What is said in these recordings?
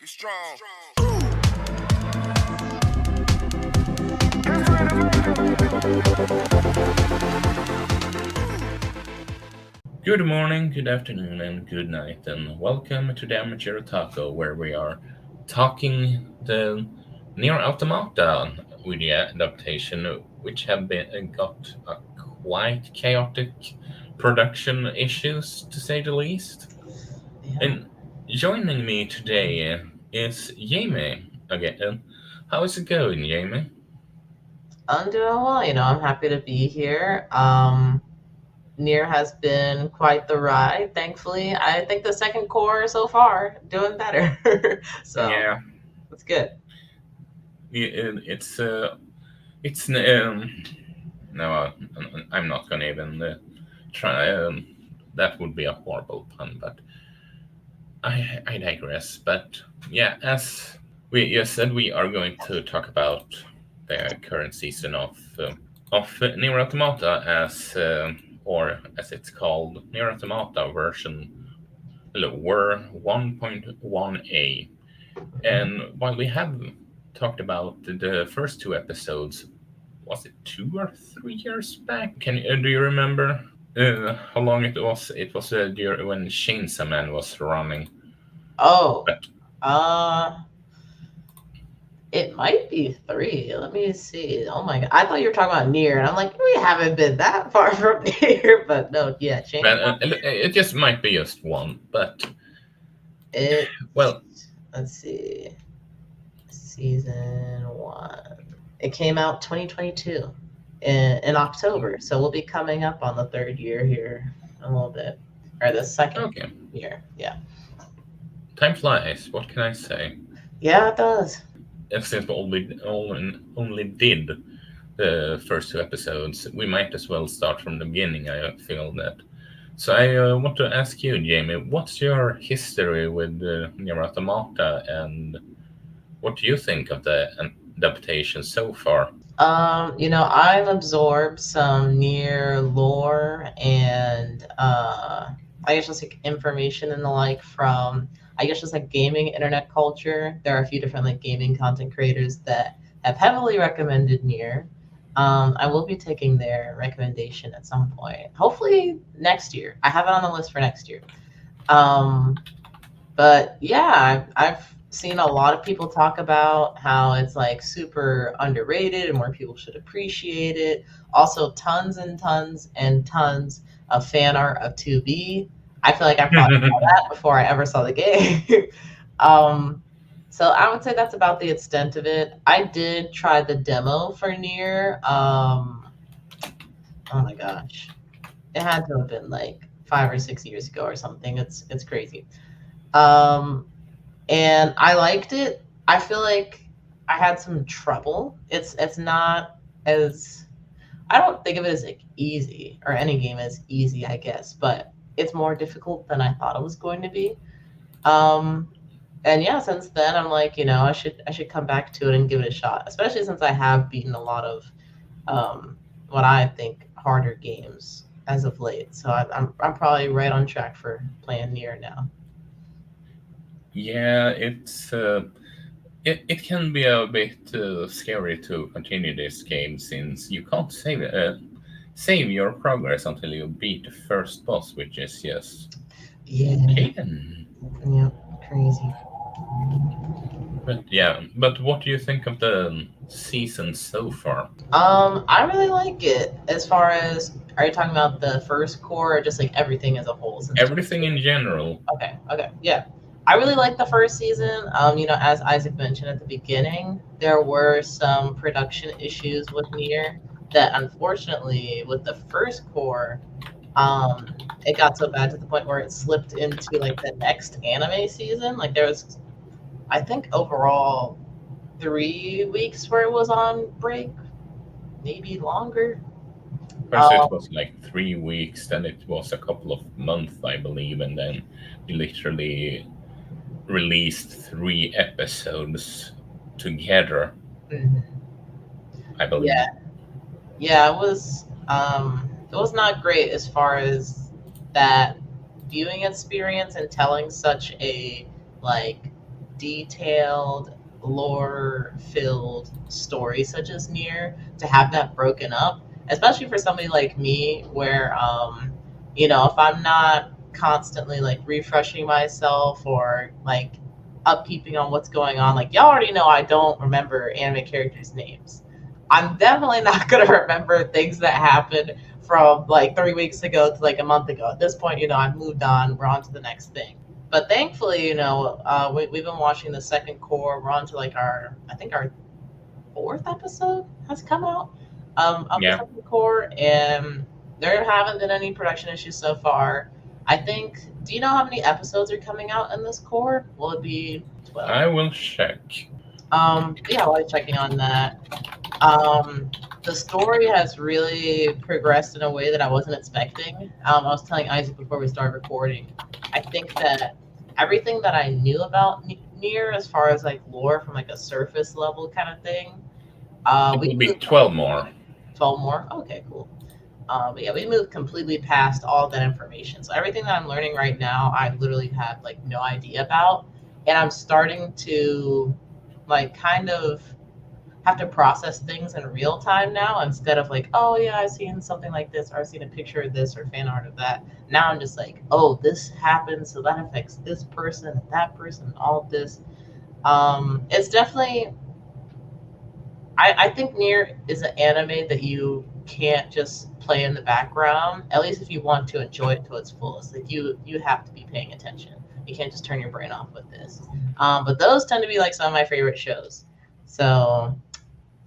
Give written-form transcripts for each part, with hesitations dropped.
Get strong. Good morning, good afternoon, and good night, and welcome to the Amateur Otaku, where we are talking the Nier Automata video adaptation, which have got a quite chaotic production issues, to say the least. Yeah. And joining me today is Jamie again. How is it going, Jamie? I'm doing well. I'm happy to be here. Nier has been quite the ride, thankfully. I think the second core so far doing better. So Yeah, it's good. it's no, I'm not gonna even try. That would be a horrible pun, but I digress. But yeah, as we just said, we are going to talk about the current season of Nier Automata or as it's called, Nier Automata version lower 1.1a. And while we have talked about the first two episodes, was it 2 or 3 years back? Do you remember how long it was? It was when Chainsaw Man was running. Oh, But uh, it might be three. Let me see. Oh my God. I thought you were talking about Nier, and I'm like, we haven't been that far from Nier, but no, yeah, change. it just might be just one. But It, well, let's see. Season one. It came out 2022 in October, so we'll be coming up on the third year here in a little bit, or the second okay, year. Yeah, time flies. What can I say? yeah, it does. Since we only did the first two episodes, we might as well start from the beginning. I feel that. So I want to ask you, Jamie, what's your history with Nier Automata, and what do you think of the adaptation so far? I've absorbed some near lore and I guess just like information and the like from I guess just like gaming internet culture. There are a few different like gaming content creators that have heavily recommended Near. I will be taking their recommendation at some point. Hopefully next year. I have it on the list for next year. Um, but yeah, I've seen a lot of people talk about how it's like super underrated and more people should appreciate it. Also, tons and tons and tons of fan art of 2B. I feel like I probably saw that before I ever saw the game. um, so I would say that's about the extent of it. I did try the demo for Nier. Oh my gosh, it had to have been like 5 or 6 years ago or something. It's crazy. Um, and I liked it. I feel like I had some trouble. It's not as I don't think of it as like easy or any game as easy, I guess, but it's more difficult than I thought it was going to be. Um, and yeah, since then I'm like, I should come back to it and give it a shot, especially since I have beaten a lot of what I think harder games as of late. So I'm probably right on track for playing Nier now. Yeah, it can be a bit scary to continue this game since you can't save your progress until you beat the first boss, which is just Yeah, okay then. yeah, crazy. But yeah, but what do you think of the season so far? I really like it. As far as, are you talking about the first core or just like everything as a whole since Everything 22? in general. Okay, yeah. I really like the first season. As Isaac mentioned at the beginning, there were some production issues with Nier that unfortunately with the first core, it got so bad to the point where it slipped into like the next anime season. Like there was I think overall 3 weeks where it was on break, maybe longer. First, it Um, was like 3 weeks, then it was a couple of months, I believe, and then we literally released 3 episodes together, mhm. I Yeah, believe. yeah, it was not great as far as that viewing experience and telling such a like detailed, lore filled story such as Nier, to have that broken up, especially for somebody like me, where, if I'm not constantly like refreshing myself or like upkeeping on what's going on, like y'all already know I don't remember anime characters' names. I'm definitely not gonna remember things that happened from like 3 weeks ago to like a month ago. At this point, I've moved on. We're on to the next thing. But thankfully, we've been watching the second core. We're on to like I think our fourth episode has come out, of the Yeah, second core, and there haven't been any production issues so far. I think. Do you know how many episodes are coming out in this core? Will it be 12? I will check. Yeah, while checking on that, um, the story has really progressed in a way that I wasn't expecting. I was telling Isaac before we started recording. I think that everything that I knew about Nier, as far as like lore from like a surface level kind of thing, It we will be moved 12 more. 12 more. Okay, cool. But yeah, we moved completely past all that information. So everything that I'm learning right now, I literally have like no idea about, and I'm starting to like kind of have to process things in real time now, instead of like, oh yeah, I've seen something like this, or I've seen a picture of this or fan art of that. Now I'm just like, oh, this happened, so that affects this person and that person and all of this. It's definitely, I think Nier is an anime that you can't just play in the background. At least if you want to enjoy it to its fullest, like you have to be paying attention. You can't just turn your brain off with this. But those tend to be like some of my favorite shows. So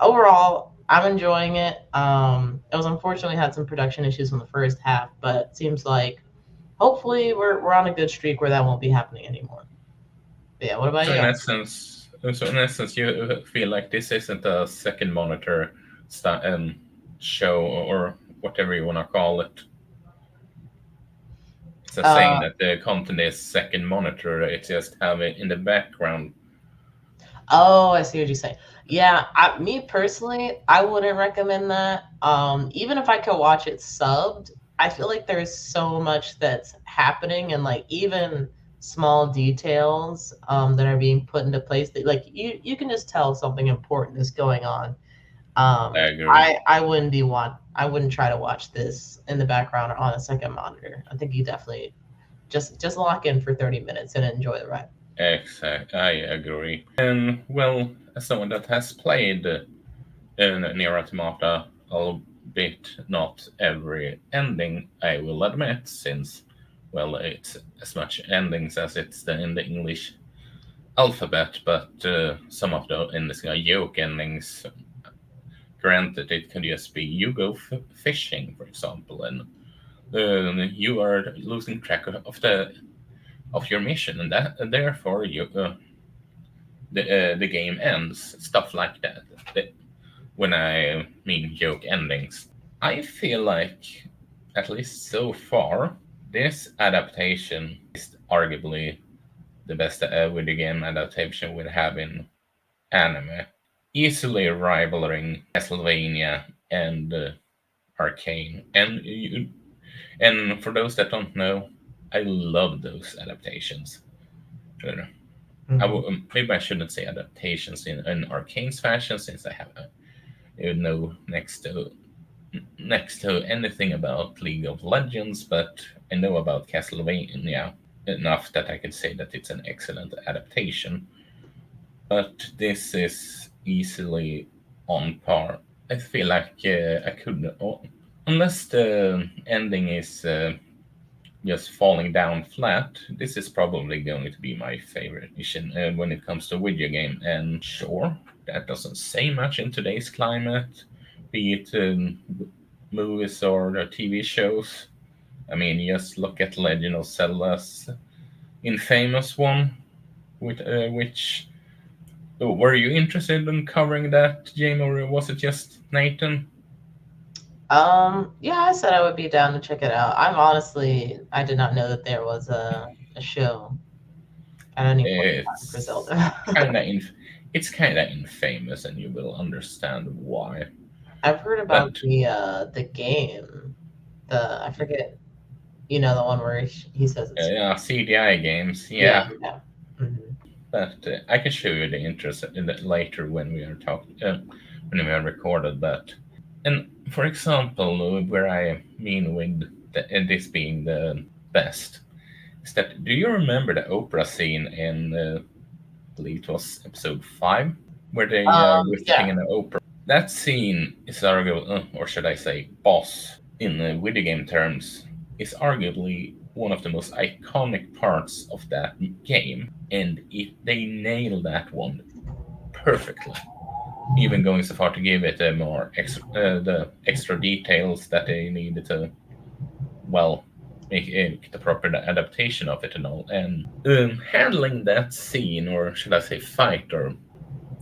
overall, I'm enjoying it. It was unfortunately had some production issues in the first half, but it seems like hopefully we're on a good streak where that won't be happening anymore. But yeah, what about So you? in essence, you feel like this isn't a second monitor show or whatever you want to call it. It's a saying Uh, that the content is second monitor. It's just have it in the background. oh, I see what you're saying. Yeah, me personally, I wouldn't recommend that. Even if I could watch it subbed, I feel like there's so much that's happening, and like even small details that are being put into place that like you can just tell something important is going on. I agree. I wouldn't try to watch this in the background or on a second monitor. I think you definitely just lock in for 30 minutes and enjoy the ride. Exactly, I agree. And well, as someone that has played Nier Automata, albeit not every ending, I will admit, since well, it's as much endings as it's in the English alphabet, but some of the endings are joke endings. Granted, it can just be you go fishing, for example, and you are losing track of your mission, and that and therefore the game ends. Stuff like that. When I mean joke endings, I feel like, at least so far, this adaptation is arguably the best video game adaptation we have in anime, easily rivaling Castlevania and Arcane. And for those that don't know, I love those adaptations. Uh, Hmm. maybe I shouldn't say adaptations in Arcane's fashion, since I have no next to anything about League of Legends, but I know about Castlevania enough that I can say that it's an excellent adaptation. But this is easily on par. I feel like I could, unless the ending is just falling down flat, this is probably going to be my favorite mission when it comes to video game. And sure, that doesn't say much in today's climate, be it movies or TV shows. I mean, just look at Legend of Zelda's infamous one, which oh, were you interested in covering that, Jamie, or was it just Nathan? Yeah, I said I would be down to check it out. I did not know that there was a show at any point in time for It's Zelda. kind of it's kind of infamous, and you will understand why. I've heard about But the game. I forget, the one where he says it's yeah, CDI games, yeah, yeah. yeah. Hmm. But I can show you the interest in that later when we are talking, when we are recorded. But and for example, where I mean with this being the best is that do you remember the opera scene in I believe it was episode 5 where they are visiting Yeah, an opera? That scene is arguably, or should I say, boss in video game terms, is arguably one of the most iconic parts of that game, and they nail that one perfectly. Even going so far to give it a more the extra details that they needed to, well, make the proper adaptation of it and all. And handling that scene, or should I say fight, or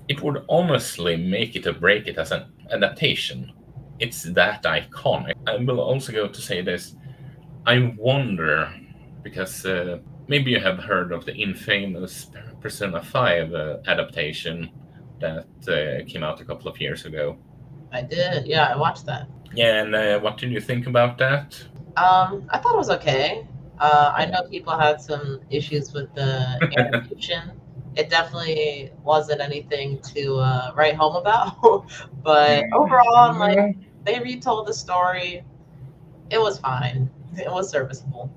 it would honestly make it or break it as an adaptation. It's that iconic. I will also go to say this. I wonder, because maybe you have heard of the infamous Persona 5 adaptation that came out a couple of years ago. I did. Yeah, I watched that. Yeah, and what did you think about that? I thought it was okay. I know people had some issues with the animation. It definitely wasn't anything to write home about, but overall, like No, they retold the story. It was fine. It was serviceable.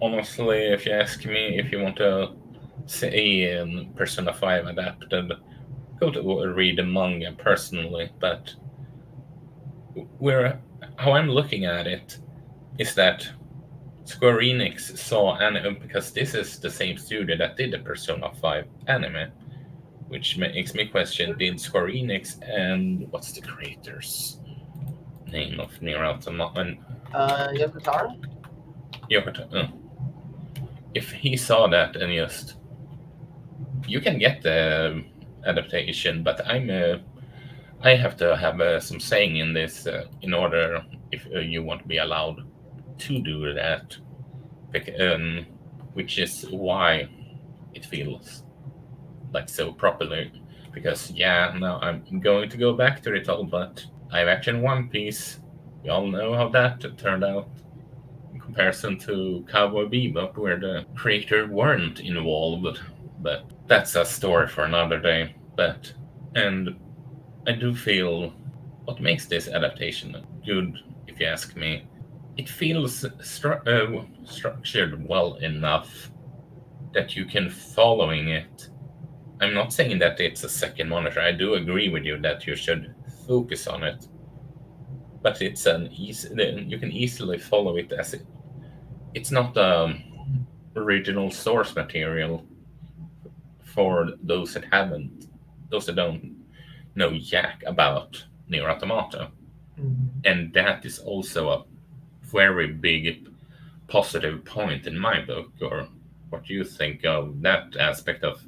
honestly, if you ask me, if you want to see Persona 5 adapted, go to read the manga personally. But where how I'm looking at it is that Square Enix saw anime because this is the same studio that did the Persona 5 anime, which makes me question did Square Enix and what's the creator's name of Nier Automata and Yokotaro? Yokota? If he saw that and just you can get the adaptation, but I have to have some saying in this in order if you want to be allowed to do that, which is why it feels like so properly. Because yeah, now I'm going to go back to it all, but live action One Piece, we all know how that turned out in comparison to Cowboy Bebop, where the creator weren't involved. But that's a story for another day. But and I do feel what makes this adaptation good, if you ask me, it feels structured well enough that you can following it. I'm not saying that it's a second monitor. I do agree with you that you should focus on it, but it's an easy. You can easily follow it as it. It's not original source material for those that haven't, those that don't know jack about Nier Automata, Mhm. and that is also a very big positive point in my book. Or what do you think of that aspect of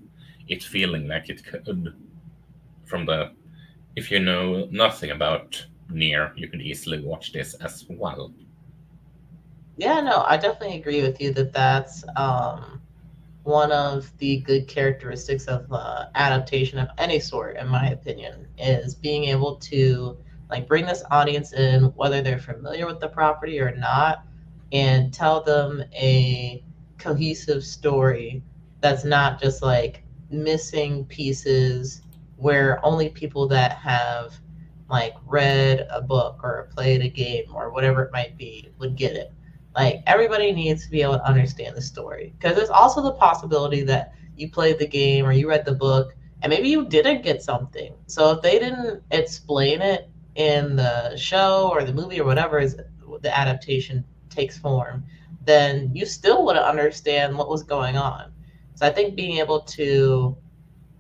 it feeling like it could, from the if you know nothing about Nier, you could easily watch this as well. Yeah, no, I definitely agree with you that that's one of the good characteristics of adaptation of any sort, in my opinion, is being able to like bring this audience in, whether they're familiar with the property or not, and tell them a cohesive story that's not just like missing pieces where only people that have like read a book or played a game or whatever it might be would get it. Like everybody needs to be able to understand the story because there's also the possibility that you played the game or you read the book and maybe you didn't get something. So if they didn't explain it in the show or the movie or whatever is the adaptation takes form, then you still wouldn't understand what was going on. So I think being able to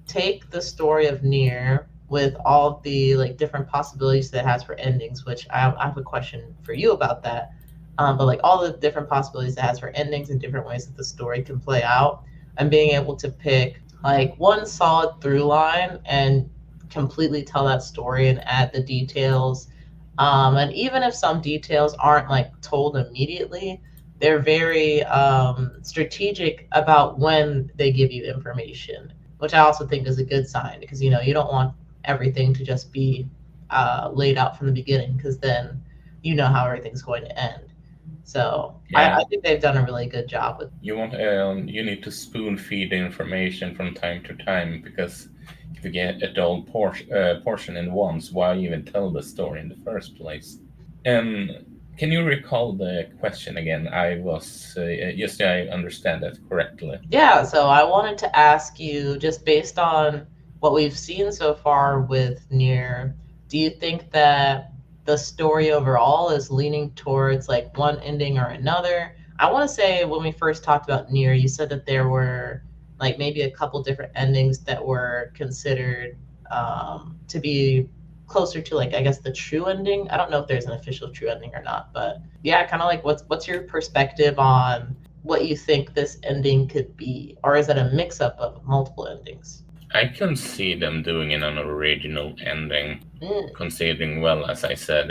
take the story of Nier with all the like different possibilities that it has for endings, which I have a question for you about that. But like all the different possibilities it has for endings and different ways that the story can play out, and being able to pick like one solid through line and completely tell that story and add the details. And even if some details aren't like told immediately, they're very strategic about when they give you information, which I also think is a good sign because you don't want everything to just be laid out from the beginning because then you know how everything's going to end. So Yeah, I think they've done a really good job with. you need to spoon feed the information from time to time because if you get a dull portion in once, why even tell the story in the first place? Um, can you recall the question again? I was just I understand that correctly. Yeah, so I wanted to ask you, just based on what we've seen so far with Nier, do you think that the story overall is leaning towards like one ending or another? I want to say when we first talked about Nier, you said that there were like maybe a couple different endings that were considered to be closer to like I guess the true ending. I don't know if there's an official true ending or not, but yeah, kind of like what's your perspective on what you think this ending could be, or is it a mix up of multiple endings? I can see them doing an original ending, Mm. considering well as I said,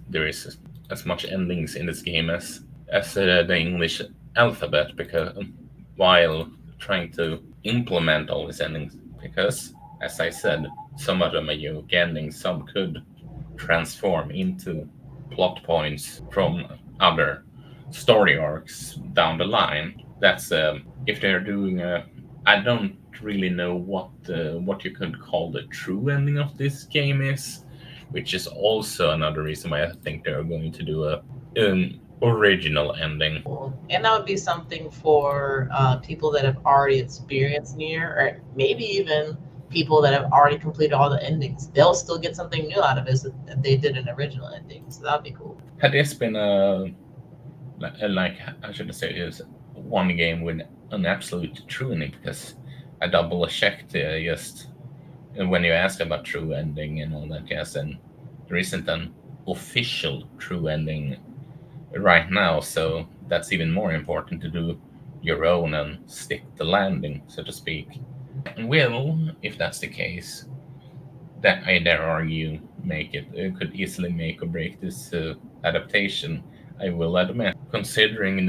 there is as much endings in this game as the English alphabet because while trying to implement all these endings because as I said, some of them are unique endings, some could transform into plot points from other story arcs down the line. That's if they're doing a. I don't really know what you could call the true ending of this game is, which is also another reason why I think they're going to do a original ending. And that would be something for people that have already experienced Nier, or maybe even people that have already completed all the endings. They'll still get something new out of it if they did an original ending. So that'd be cool. Had this been like I should say is one game with an absolute true ending because I double checked just when you asked about true ending and all that yes and there isn't an official true ending right now so that's even more important to do your own and stick the landing so to speak. Well, if that's the case, that I dare argue make it could easily make or break this adaptation. I will admit, considering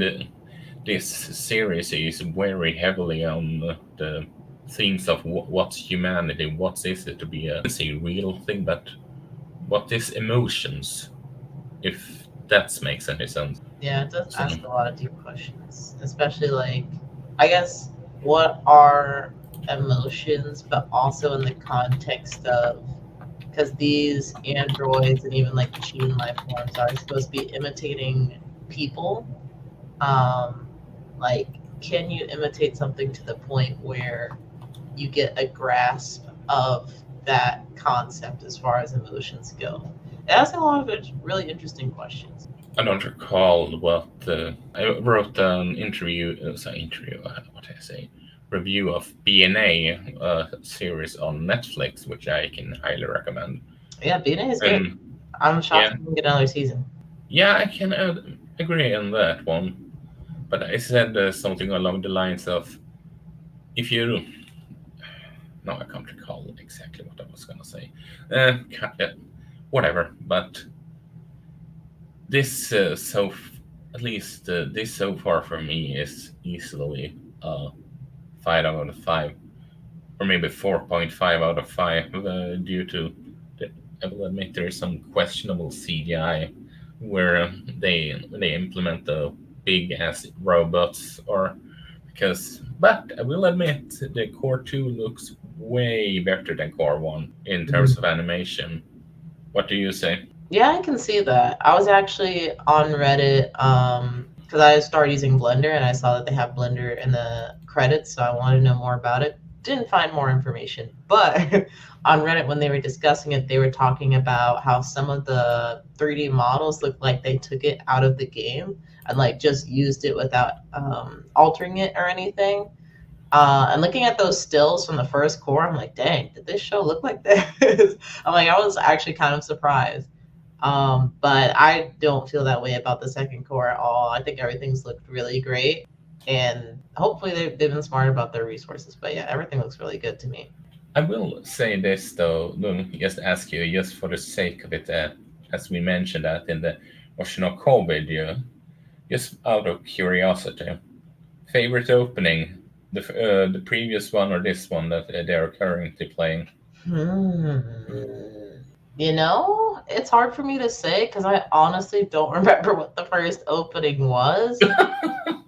this series is very heavily on the themes of what's humanity, what is it to be a say real thing, but what is emotions, if that makes any sense. Yeah, it does So ask a lot of deep questions, especially like, I guess, what are emotions, but also in the context of, because these androids and even like machine life forms are supposed to be imitating people. Um, like, can you imitate something to the point where you get a grasp of that concept as far as emotions go? It asks a lot of really interesting questions. I don't recall what I wrote an interview, what I say, review of BNA series on Netflix, which I can highly recommend. Yeah, BNA is good. And I'm shocked yeah, we didn't get another season. yeah, I can agree on that one. But I said something along the lines of, if you, no, I can't recall exactly what I was gonna say. Whatever. But this at least this so far for me is easily 5 out of 5 or maybe 4.5 out of 5 due to the, I will admit there is some questionable CGI where they implement the big ass robots or because but I will admit the core 2 looks way better than core 1 in terms of animation. What do you say? Yeah, I can see that. I was actually on Reddit because I started using Blender and I saw that they have Blender in the credits, so I wanted to know more about it. Didn't find more information, but on Reddit when they were discussing it, they were talking about how some of the 3D models looked like they took it out of the game and like just used it without altering it or anything. And looking at those stills from the first core, I'm like, dang, did this show look like this? I'm like, I was actually kind of surprised. But I don't feel that way about the second core at all. I think everything's looked really great, and hopefully they've been smart about their resources. But yeah, everything looks really good to me. I will say this though, just ask you, just for the sake of it, as we mentioned that in the Oshinoko video, just out of curiosity, favorite opening, the previous one or this one that they are currently playing? Hmm. It's hard for me to say because I honestly don't remember what the first opening was.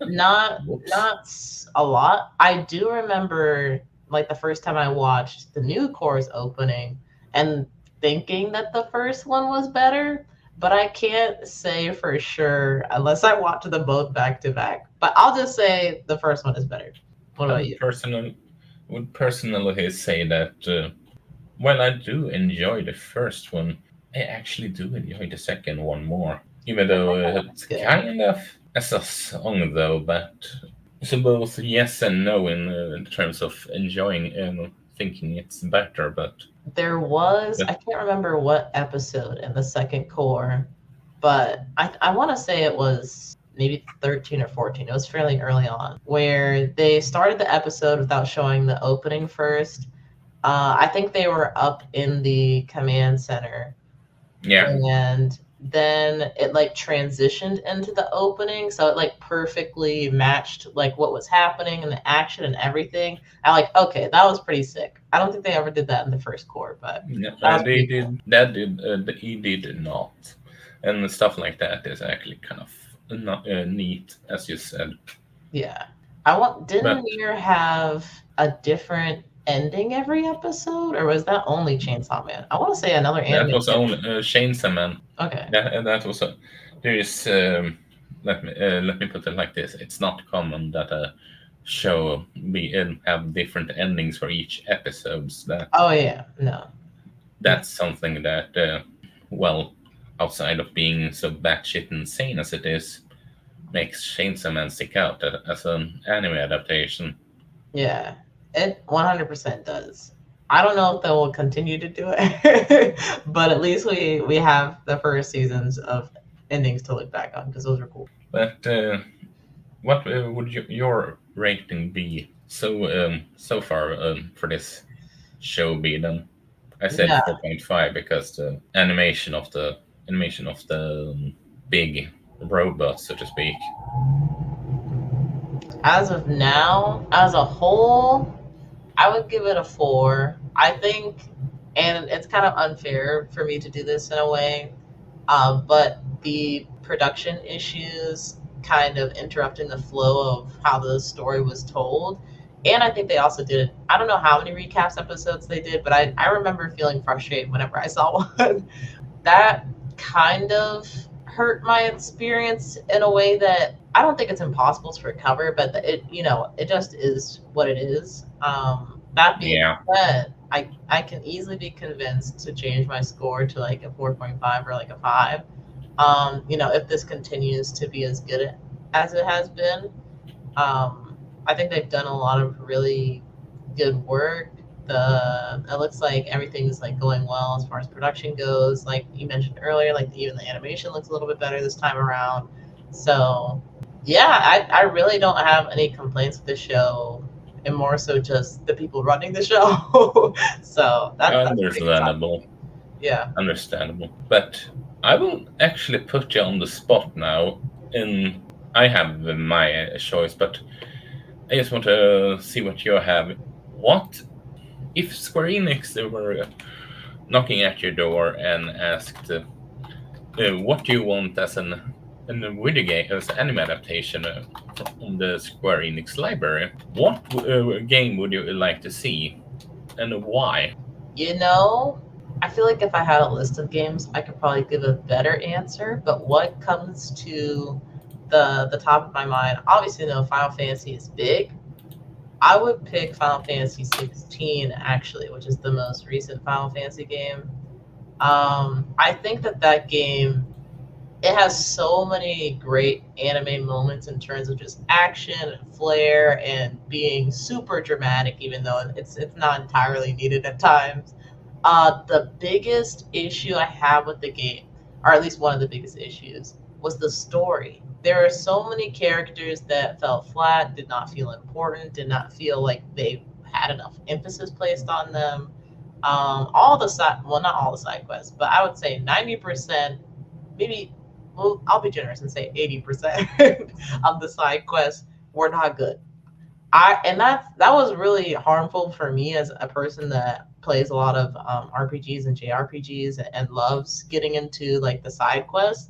Not Whoops. not a lot. I do remember like the first time I watched the new course opening and thinking that the first one was better, but I can't say for sure unless I watch them both back to back. But I'll just say the first one is better. What I about would you? personally say that while I do enjoy the first one, I actually do enjoy the second one more. Even though That's it's good. kind of as a song though, but so both yes and no in terms of enjoying and thinking it's better, There was, but I can't remember what episode in the second core, but I want to say it was maybe 13 or 14. It was fairly early on, where they started the episode without showing the opening first. I think they were up in the command center, yeah, and then it like transitioned into the opening, so it like perfectly matched like what was happening and the action and everything. I like, okay, that was pretty sick. I don't think they ever did that in the first core, but yeah, that was they pretty cool. did that did he did not, and stuff like that is actually kind of not neat, as you said, Yeah. I want didn't but Nier have a different ending every episode, or was that only Chainsaw Man? I want to say another that anime was did. only Chainsaw Man. Okay. That was a there is let me put it like this: it's not common that a show be have different endings for each episodes. Oh yeah, no. No. That's something that well, outside of being so batshit insane as it is, makes Chainsaw Man stick out as an anime adaptation. Yeah. It 100% does. I don't know if they will continue to do it, but at least we have the first seasons of endings to look back on because those are cool. But what would your rating be so far for this show be then? I said Yeah. 4.5 because the animation of the big robot, so to speak. As of now, as a whole, I would give it a 4. I think, and it's kind of unfair for me to do this in a way, but the production issues kind of interrupting the flow of how the story was told. And I think they also did, I don't know how many recaps episodes they did, but I remember feeling frustrated whenever I saw one. That kind of hurt my experience in a way that I don't think it's impossible to recover, but it just is what it is. That being Yeah, said, I can easily be convinced to change my score to like a 4.5 or like a 5. If this continues to be as good as it has been. I think they've done a lot of really good work. The It looks like everything's like going well as far as production goes. Like you mentioned earlier, like even the animation looks a little bit better this time around. So yeah, I really don't have any complaints with the show, and more so just the people running the show. So that's pretty exciting. understandable, Yeah. understandable. But I will actually put you on the spot now. In I have my choice, but I just want to see what you have. What if Square Enix were knocking at your door and asked, "What do you want as an video game as anime adaptation from the Square Enix library? What game would you like to see, and why?" You know, I feel like if I had a list of games, I could probably give a better answer. But what comes to the top of my mind, obviously, no, Final Fantasy is big. I would pick Final Fantasy 16 actually, which is the most recent Final Fantasy game. I think that game, it has so many great anime moments in terms of just action and flair and being super dramatic, even though it's not entirely needed at times. The biggest issue I have with the game, or at least one of the biggest issues, was the story. There are so many characters that felt flat, did not feel important, did not feel like they had enough emphasis placed on them. All the side, well, not all the side quests, but I would say 90%, maybe, well, I'll be generous and say 80% of the side quests were not good. that was really harmful for me as a person that plays a lot of RPGs and JRPGs and loves getting into like the side quests.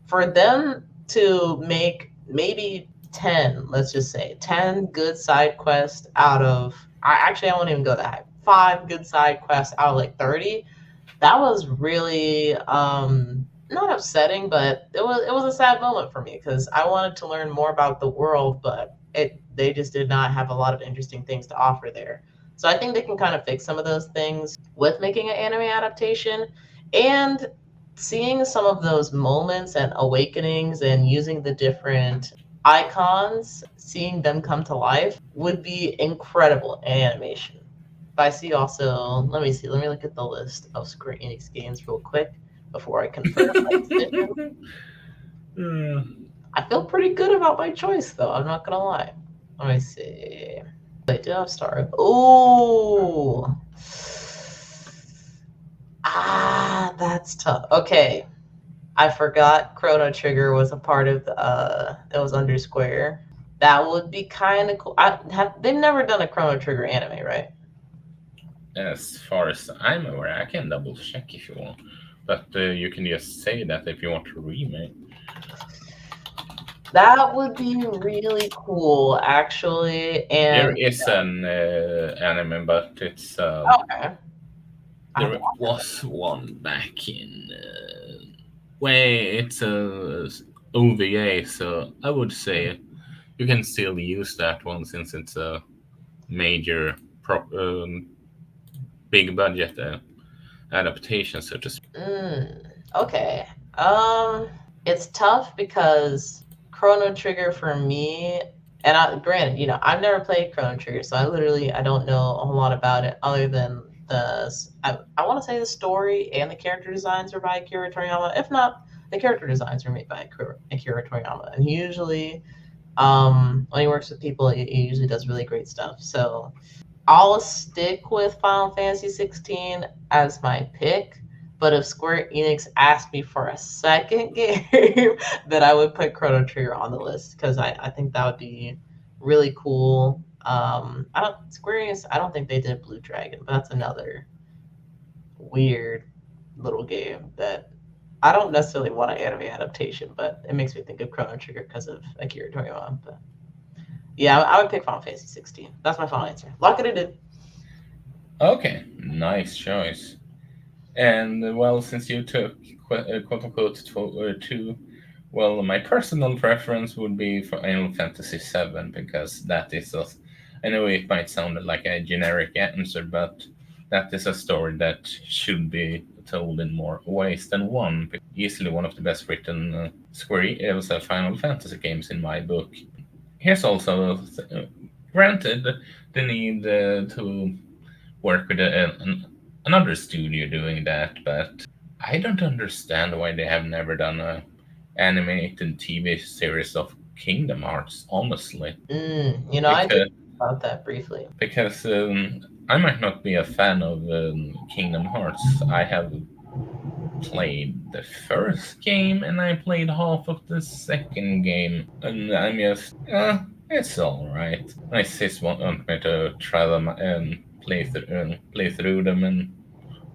For them to make maybe 10, let's just say 10 good side quests out of, I won't even go that high. 5 good side quests out of like 30, that was really not upsetting, but it was a sad moment for me because I wanted to learn more about the world, but they just did not have a lot of interesting things to offer there. So I think they can kind of fix some of those things with making an anime adaptation, and seeing some of those moments and awakenings and using the different icons, seeing them come to life would be incredible in animation. But I see also, let me see, let me look at the list of Square Enix games real quick before I confirm my decision. Uh, I feel pretty good about my choice, though. I'm not gonna lie. Let me see. Wait, did I start? Ooh. That's tough. Okay, I forgot Chrono Trigger was a part of the. It was under Square. That would be kind of cool. They've never done a Chrono Trigger anime, right? as far as I'm aware, I can double check if you want, but you can just say that if you want to remake. That would be really cool, actually. There And is an anime, but it's okay, I have to there watch it. was one back in way it's a OVA, so I would say you can still use that one since it's a major big budget adaptation, so to speak. Okay. Um, it's tough because Chrono Trigger for me, and granted, I've never played Chrono Trigger, so I don't know a whole lot about it other than I want to say the story and the character designs are by Akira Toriyama. If not, the character designs are made by Akira Toriyama, and he usually, when he works with people, he usually does really great stuff. So I'll stick with Final Fantasy 16 as my pick. But if Square Enix asked me for a second game, then I would put Chrono Trigger on the list because I think that would be really cool. I don't Square Enix. I don't think they did Blue Dragon, but that's another weird little game that I don't necessarily want an anime adaptation, but it makes me think of Chrono Trigger because of Akira Toriyama. But yeah, I would pick Final Fantasy 16. That's my final answer. Lock it in. Okay, nice choice. And well, since you took quote unquote two, well, my personal preference would be for Final Fantasy VII because that is a. I know it might sound like a generic answer, but that is a story that should be told in more ways than one. Easily one of the best written Final Fantasy games in my book. Here's also, granted, the need to work with another studio doing that, but I don't understand why they have never done a animated TV series of Kingdom Hearts. Honestly, I did because about that briefly. I might not be a fan of Kingdom Hearts. I have played the first game and I played half of the second game, and I'm just, it's all right. My sis want me to try them and play through them, and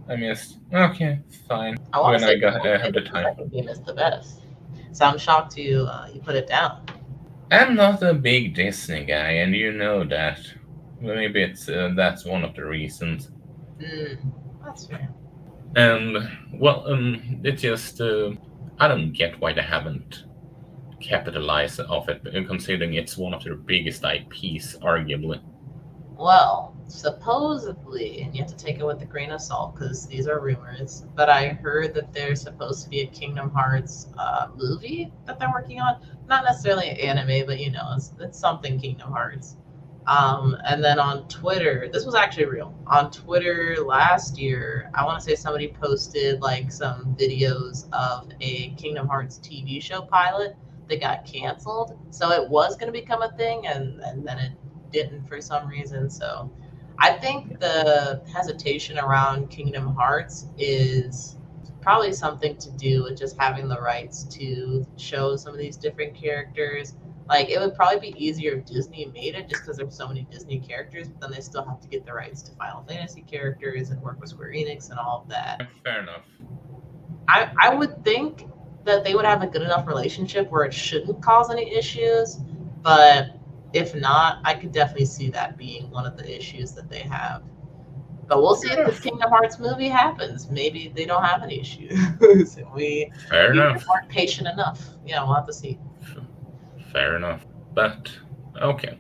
I'm just okay, fine I want to when say I people say have the that the time. second game is the best, so I'm shocked you put it down. I'm not a big Disney guy, and you know that. Maybe it's that's one of the reasons. Mm, that's fair. And well, it just I don't get why they haven't capitalized off it, considering it's one of their biggest IPs, arguably. Well, supposedly, and you have to take it with a grain of salt because these are rumors, but I heard that there's supposed to be a Kingdom Hearts movie that they're working on. Not necessarily an anime, but it's something Kingdom Hearts. And then on Twitter, this was actually real. On Twitter last year, I want to say somebody posted like some videos of a Kingdom Hearts TV show pilot that got canceled. So it was going to become a thing, and then it didn't for some reason. So I think the hesitation around Kingdom Hearts is probably something to do with just having the rights to show some of these different characters. Like it would probably be easier if Disney made it just because there's so many Disney characters, but then they still have to get the rights to Final Fantasy characters and work with Square Enix and all of that. Fair enough. I would think that they would have a good enough relationship where it shouldn't cause any issues, but if not, I could definitely see that being one of the issues that they have. But we'll see Fair if this enough. Kingdom Hearts movie happens. Maybe they don't have any issues. we Fair we enough. weren't patient enough. Yeah, we'll have to see. F- Fair enough. But okay.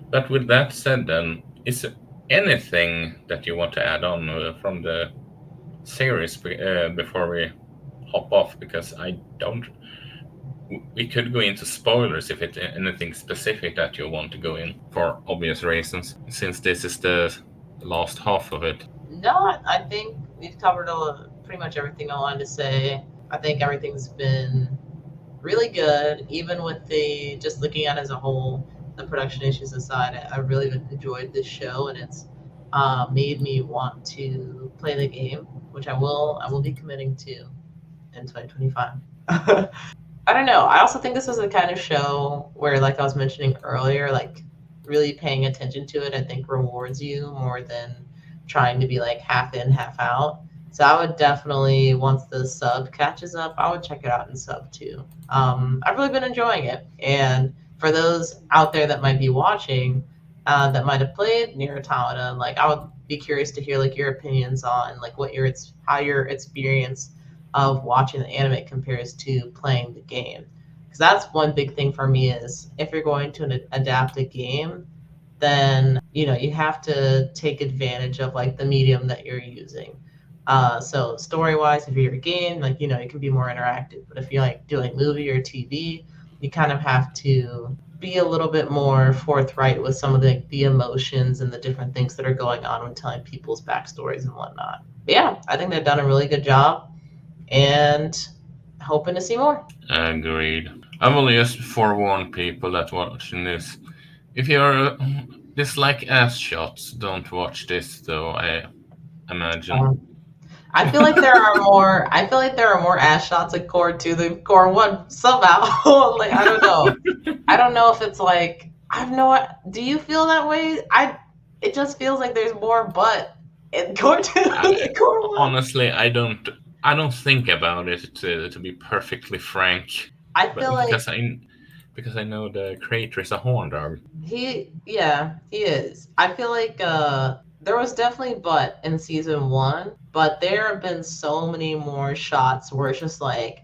But with that said, then, is there anything that you want to add on from the series before we hop off? Because I don't. We could go into spoilers if it's anything specific that you want to go in for obvious reasons, since this is the last half of it. No, I think we've covered pretty much everything I wanted to say. I think everything's been really good, even with the just looking at it as a whole, the production issues aside. I really enjoyed this show, and it's made me want to play the game, which I will be committing to in 2025. I don't know. I also think this is the kind of show where, like I was mentioning earlier, like really paying attention to it, I think rewards you more than trying to be like half in, half out. So I would definitely, once the sub catches up, I would check it out in sub too. I've really been enjoying it. And for those out there that might be watching, that might have played Nier Automata, like I would be curious to hear like your opinions on like how your experience of watching the anime compares to playing the game. Because that's one big thing for me is if you're going to adapt a game, then you have to take advantage of like the medium that you're using. So story wise, if you're a game, like you can be more interactive. But if you're like doing movie or TV, you kind of have to be a little bit more forthright with some of the emotions and the different things that are going on when telling people's backstories and whatnot. But yeah, I think they've done a really good job and hoping to see more. Agreed. I will just forewarn people that watching this. If you're dislike ass shots, don't watch this. Though I imagine. Um, I feel like there are more. I feel like there are more ass shots in Core Two than Core One somehow. Like I don't know. I don't know if it's like I have no. Do you feel that way? It just feels like there's more butt in Core Two I, than Core One. honestly, I don't. I don't think about it to be perfectly frank, I but feel like because I know the creator is a horn dog. yeah, he is. I feel like there was definitely butt in season one, but there have been so many more shots where it's just like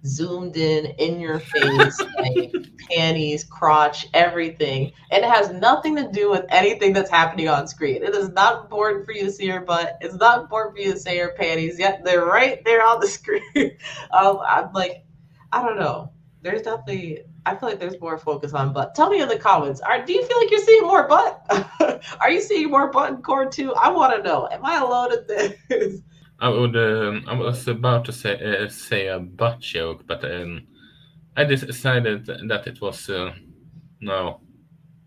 zoomed in your face, like panties, crotch, everything. And it has nothing to do with anything that's happening on screen. It is not important for you to see her butt. It's not important for you to see her panties, yet they're right there on the screen. I'm like, I don't know. There's definitely, I feel like there's more focus on butt. Tell me in the comments, do you feel like you're seeing more butt? Are you seeing more butt in Core 2? I want to know. Am I alone in this? I would. I was about to say a butt joke, but I decided that it was no,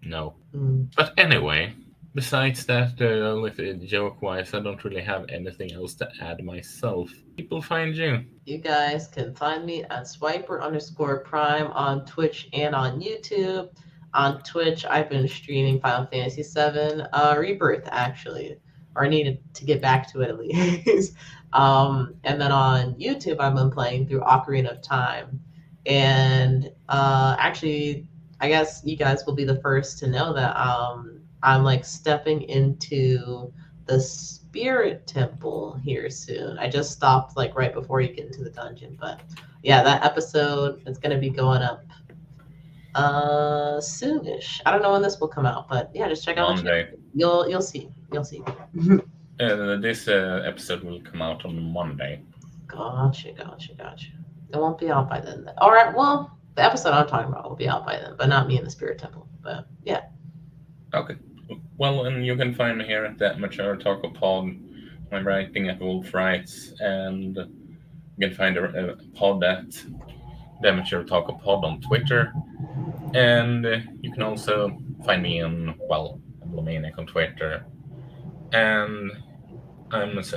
no. Mm. But anyway, besides that, with joke wise, I don't really have anything else to add myself. People find you. You guys can find me at swiper_prime on Twitch and on YouTube. On Twitch, I've been streaming Final Fantasy VII Rebirth, actually, or I needed to get back to it at least. And then on YouTube, I've been playing through Ocarina of Time. And actually, I guess you guys will be the first to know that I'm like stepping into the spirit temple here soon. I just stopped like right before you get into the dungeon, but yeah, that episode is gonna be going up soonish. I don't know when this will come out, but yeah, just check out the channel. Monday. You'll see. You'll see. This episode will come out on Monday. Gotcha. It won't be out by then. All right. Well, the episode I'm talking about will be out by then, but not me in the spirit temple. But yeah. Okay. Well, and you can find me here at the Amateur Otaku Pod. I'm writing at Wolf Writes, and you can find a pod at the Amateur Otaku Pod on Twitter. And you can also find me on, well, Blomaniac on Twitter. And I'm, as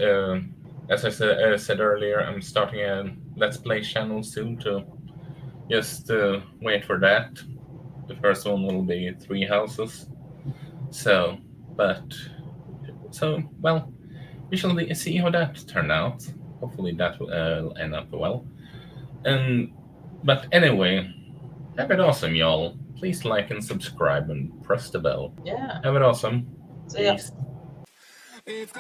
I said earlier, I'm starting a Let's Play channel soon to just wait for that. The first one will be three houses. So, but well, we shall see how that turned out. Hopefully, that will end up well. And but anyway, have it awesome, y'all. Please like and subscribe and press the bell. Yeah. Have it awesome. So yeah. Peace.